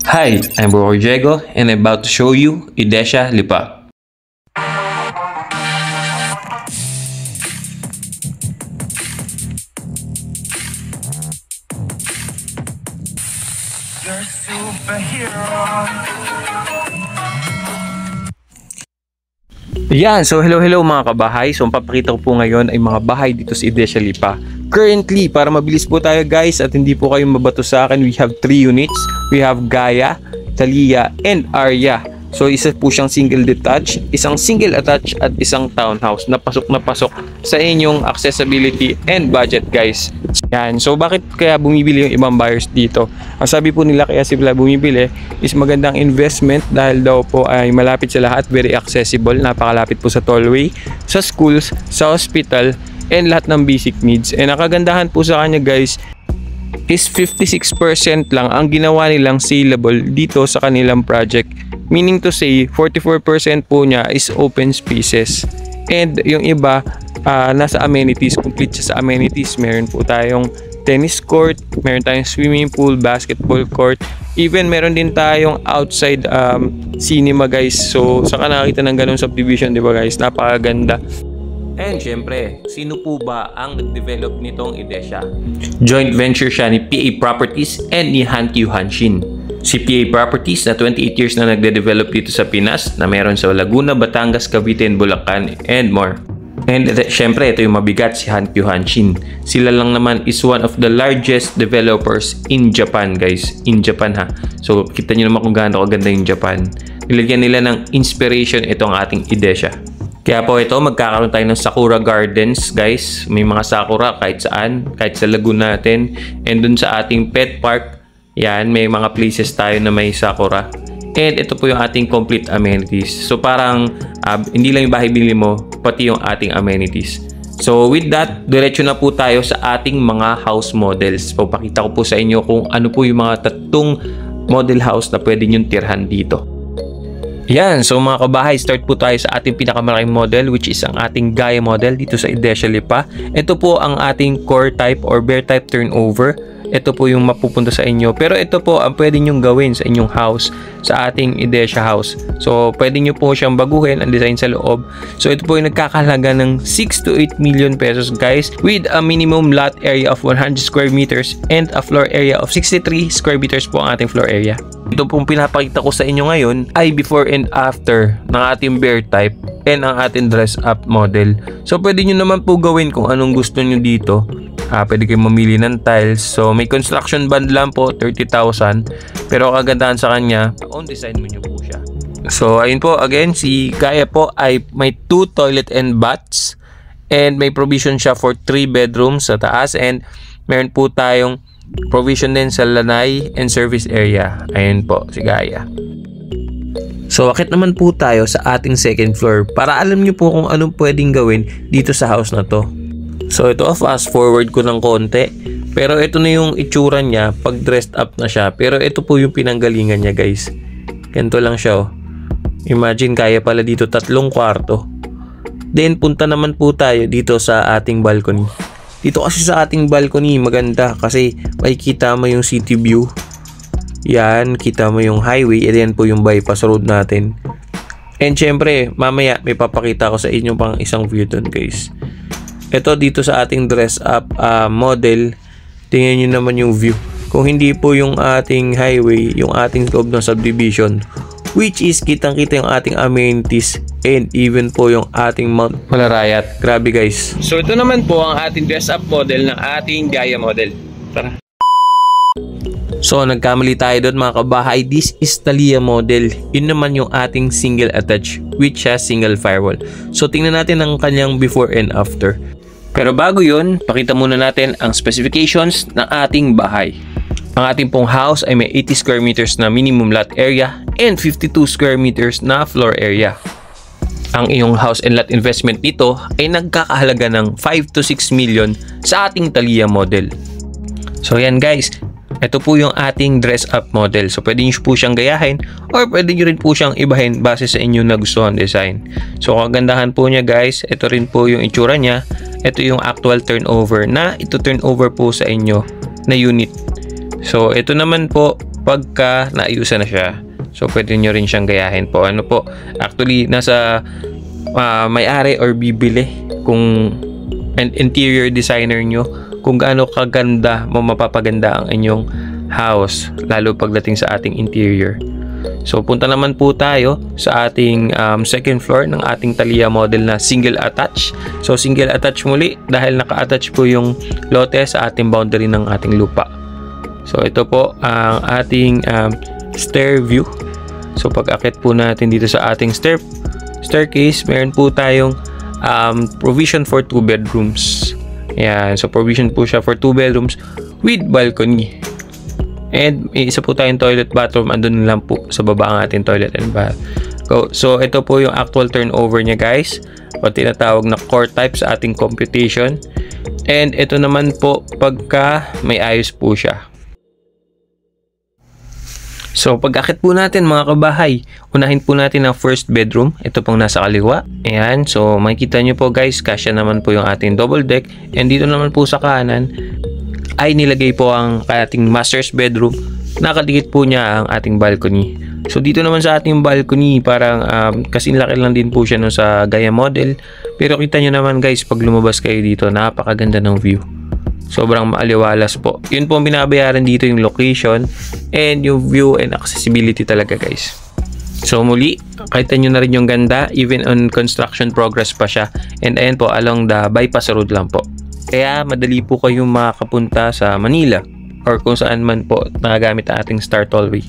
Hi, I'm Bro Diego and I'm about to show you Idesha Lipa. You're a superhero. Yan, so hello mga kabahay. So ang papakita ko po ngayon ay mga bahay dito sa Idesha Lipa. Currently, para mabilis po tayo guys at hindi po kayo mabato sa akin, we have 3 units. We have Gaia, Thalia, and Arya. So isa po siyang single detached, isang single attached at isang townhouse na pasok sa inyong accessibility and budget guys. Yan. So bakit kaya bumibili yung ibang buyers dito? Ang sabi po nila kaya sila bumibili is magandang investment dahil daw po ay malapit sa lahat, very accessible, napakalapit po sa tollway, sa schools, sa hospital, and lahat ng basic needs. And ang kagandahan po sa kanya guys is 56% lang ang ginawa nilang saleable dito sa kanilang project. Meaning to say, 44% po niya is open spaces. And yung iba, nasa amenities, complete siya sa amenities. Meron po tayong tennis court, meron tayong swimming pool, basketball court. Even meron din tayong outside cinema guys. So, saan ka nakakita ng ganung subdivision, di ba guys? Napakaganda. And syempre, sino po ba ang nag-develop nitong Idesha? Joint venture siya ni PA Properties and ni Hankyu Hanshin. Si PA Properties na 28 years na nagde-develop dito sa Pinas, na meron sa Laguna, Batangas, Cavite, and Bulacan, and more. And syempre, ito yung mabigat, si Hankyu Hanshin. Sila lang naman is one of the largest developers in Japan guys. In Japan ha. So, kita nyo naman kung gaano kaganda yung Japan. Nilagyan nila ng inspiration itong ating Idesha. Kaya po ito, magkakaroon tayo ng Sakura Gardens guys. May mga sakura kahit saan, kahit sa Laguna natin. And dun sa ating pet park, yan, may mga places tayo na may sakura. And ito po yung ating complete amenities. So parang hindi lang yung bahay bili mo, pati yung ating amenities. So with that, diretso na po tayo sa ating mga house models. Papakita ko po sa inyo kung ano po yung mga tatlong model house na pwede nyo tirhan dito. Yan, so mga kabahay, start po tayo sa ating pinakamalaking model which is ang ating Gaia model dito sa Idesha Lipa. Ito po ang ating core type or bare type turnover. Ito po yung mapupunta sa inyo. Pero ito po ang pwede nyong gawin sa inyong house, sa ating Idesha house. So pwede nyo po siyang baguhin ang design sa loob. So ito po yung nagkakahalaga ng 6 to 8 million pesos guys, with a minimum lot area of 100 square meters and a floor area of 63 square meters po ang ating floor area. Ito pong pinapakita ko sa inyo ngayon ay before and after ng ating bare type and ang ating dress up model. So pwede nyo naman po gawin kung anong gusto nyo dito. Pwede kayong mamili ng tiles. So may construction bond lang po, 30,000. Pero kagandahan sa kanya, own design mo nyo po siya. So ayun po, again, si Gaia po ay may 2 toilet and baths. And may provision siya for 3 bedrooms sa taas. And meron po tayong provision din sa lanay and service area. Ayun po, si Gaia. So, akit naman po tayo sa ating second floor para alam nyo po kung anong pwedeng gawin dito sa house na to. So, ito, fast forward ko ng konti. Pero ito na yung itsura niya pag dressed up na siya. Pero ito po yung pinanggalingan niya, guys. Ganito lang siya, oh. Imagine, kaya pala dito 3 kwarto. Then, punta naman po tayo dito sa ating balcony. Dito kasi sa ating balcony, maganda kasi makikita mo yung city view. Yan, kita mo yung highway. Yan po yung bypass road natin. And syempre, mamaya may papakita ko sa inyo pang isang view dun guys. Ito dito sa ating dress up model. Tingnan nyo naman yung view. Kung hindi po yung ating highway, yung ating loob ng subdivision, which is kitang-kita yung ating amenities and even po yung ating Mount Malarayat. Grabe guys. So ito naman po ang ating dress up model ng ating Gaia model. Tara. So nagkamali tayo doon mga kabahay. This is Thalia model. Yun naman yung ating single attached which has single firewall. So tingnan natin ang kanyang before and after. Pero bago yun, pakita muna natin ang specifications ng ating bahay. Ang ating pong house ay may 80 square meters na minimum lot area and 52 square meters na floor area. Ang iyong house and lot investment nito ay nagkakahalaga ng 5 to 6 million sa ating Thalia model. So yan guys, ito po yung ating dress up model. So pwede nyo po siyang gayahin or pwede nyo rin po siyang ibahin base sa inyong nagustuhan design. So kagandahan po niya guys, ito rin po yung itsura niya. Ito yung actual turnover na ito turnover po sa inyo na unit. So ito naman po pagka naayusan na siya. So pwede nyo rin siyang gayahin po. Ano po, actually nasa may-ari or bibili kung interior designer nyo kung gaano kaganda mo mapapaganda ang inyong house, lalo pagdating sa ating interior. So punta naman po tayo sa ating second floor ng ating Thalia model na single attach. So single attach muli dahil naka-attach po yung lote sa ating boundary ng ating lupa. So ito po ang ating stair view. So pag-akit po natin dito sa ating staircase, meron po tayong provision for 2 bedrooms. Yan, so provision po siya for 2 bedrooms with balcony. And may isa po tayong toilet bathroom, andun lang po sa baba ang ating toilet and bath. So ito po yung actual turnover niya guys, o tinatawag na core type sa ating computation. And ito naman po pagka may ayos po siya. So pag-akit po natin mga kabahay, unahin po natin ang first bedroom. Ito pong nasa kaliwa. Ayan, so makikita nyo po guys, kasya naman po yung ating double deck. And dito naman po sa kanan ay nilagay po ang ating master's bedroom. Nakadikit po niya ang ating balcony. So dito naman sa ating balcony, parang kasing laki lang din po siya no sa Gaia model. Pero kita nyo naman guys, pag lumabas kayo dito, napakaganda ng view. Sobrang maaliwalas po. Yun po ang binabayaran dito, yung location and yung view and accessibility talaga guys. So muli, kita nyo na rin yung ganda, even on construction progress pa siya. And ayan po, along the bypass road lang po. Kaya madali po kayong makapunta sa Manila or kung saan man po nagagamit ang ating Star Tollway.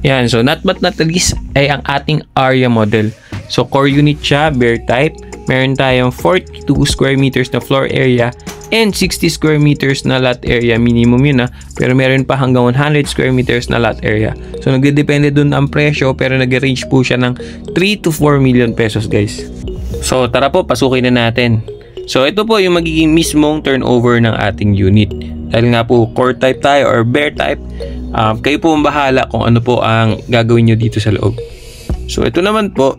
Yan, so not but not least ay ang ating Aria model. So core unit siya, bare type. Meron tayong 42 square meters na floor area and 60 square meters na lot area. Minimum yun pero meron pa hanggang 100 square meters na lot area. So nagdedepende dun ang presyo, pero nag-range po siya ng 3 to 4 million pesos guys. So tara po, pasukin na natin. So ito po yung magiging mismong turnover ng ating unit. Dahil nga po core type tayo or bare type, kayo po ang bahala kung ano po ang gagawin nyo dito sa loob. So ito naman po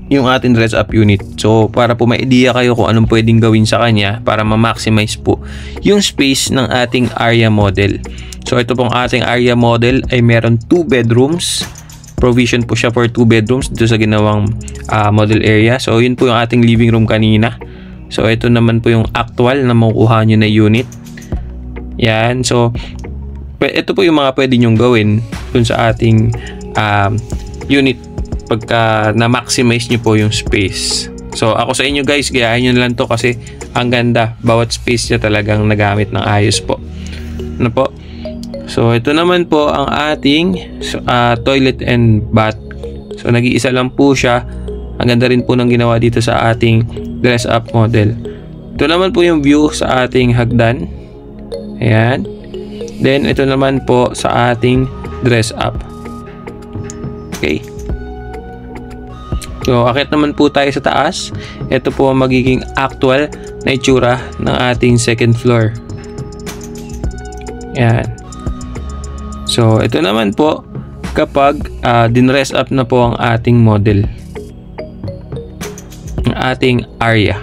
yung ating dress up unit. So para po may idea kayo kung anong pwedeng gawin sa kanya para ma-maximize po yung space ng ating Aria model. So ito pong ating Aria model ay meron 2 bedrooms. Provision po siya for 2 bedrooms dito sa ginawang model area. So yun po yung ating living room kanina. So ito naman po yung actual na makukuha nyo na unit. Yan. So ito po yung mga pwede nyong gawin dun sa ating unit pagka na-maximize nyo po yung space. So ako sa inyo guys, gayahin nyo na lang to kasi ang ganda. Bawat space niya talagang nagamit ng ayos po. Ano po? So ito naman po ang ating toilet and bath. So nag-iisa lang po siya. Ang ganda rin po ng ginawa dito sa ating dress up model. Ito naman po yung view sa ating hagdan. Ayan. Then ito naman po sa ating dress up. Okay. So, akit naman po tayo sa taas. Ito po ang magiging actual na itsura ng ating second floor. Yan. So, ito naman po kapag dinrest up na po ang ating model. Ang ating Aria.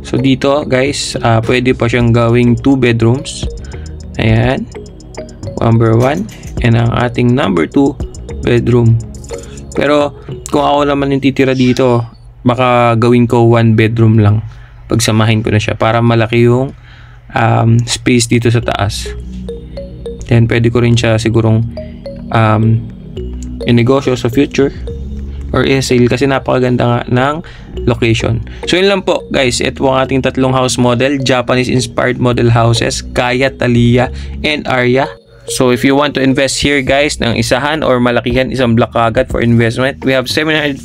So, dito guys, pwede pa siyang gawing 2 bedrooms. Ayan. Number 1. And ang ating number 2 bedroom. Pero kung ako naman yung titira dito, baka gawin ko 1 bedroom lang. Pagsamahin ko na siya para malaki yung space dito sa taas. Then pwede ko rin siya sigurong inegosyo sa future or i-sale kasi napakaganda nga ng location. So yun lang po guys, ito ang ating tatlong house model, Japanese inspired model houses, Gaia, Thalia, and Aria. So if you want to invest here guys ng isahan or malakihan, isang block agad for investment, we have 747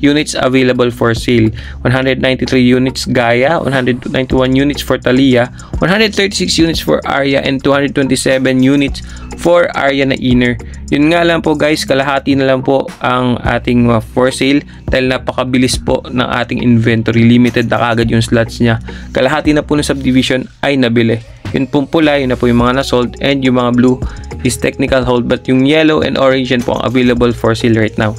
units available for sale. 193 units Gaia, 191 units for Thalia, 136 units for Aria, and 227 units for Aria na inner. Yun nga lang po guys, kalahati na lang po ang ating for sale dahil napakabilis po ng ating inventory. Limited na kagad yung slots niya. Kalahati na po ng subdivision ay nabili. Yun pong pula, yun na po yung mga na-sold, and yung mga blue is technical hold, but yung yellow and orange yan po ang available for sale right now.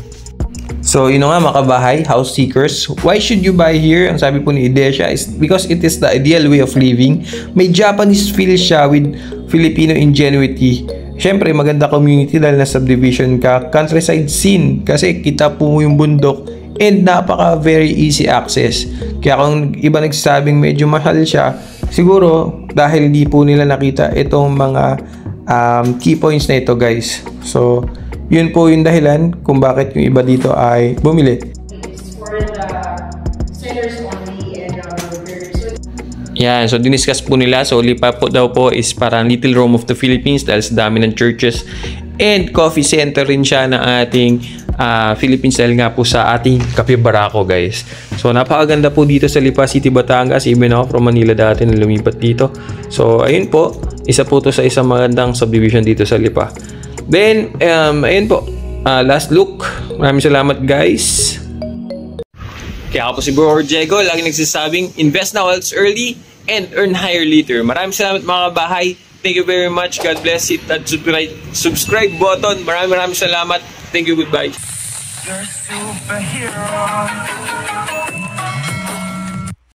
So yun nga mga kabahay, house seekers, why should you buy here? Ang sabi po ni Idesha is because it is the ideal way of living. May Japanese feel siya with Filipino ingenuity. syempre maganda community dahil na subdivision ka, countryside scene kasi kita po yung bundok and napaka very easy access. Kaya kung iba nagsasabing medyo mahal siya, siguro dahil di po nila nakita itong mga key points na ito guys. So yun po yung dahilan kung bakit yung iba dito ay bumili. For the sellers only and Yan, so diniscuss po nila. So Lipa po daw po is parang Little Rome of the Philippines dahil sa dami ng churches and coffee center rin siya ng ating Philippines dahil nga po sa ating Cafe Barako guys. So napakaganda po dito sa Lipa City, Batangas. Even ako from Manila dati na lumipat dito. So ayun po, isa po to sa isang magandang subdivision dito sa Lipa. Then, ayun po, last look. Maraming salamat guys. Kaya ako po si Bro Diego, lagi nagsasabing invest now while it's early and earn higher later. Maraming salamat mga kabahay. Thank you very much. God bless. Hit that subscribe button. Maraming salamat. Thank you. Goodbye. You're a superhero.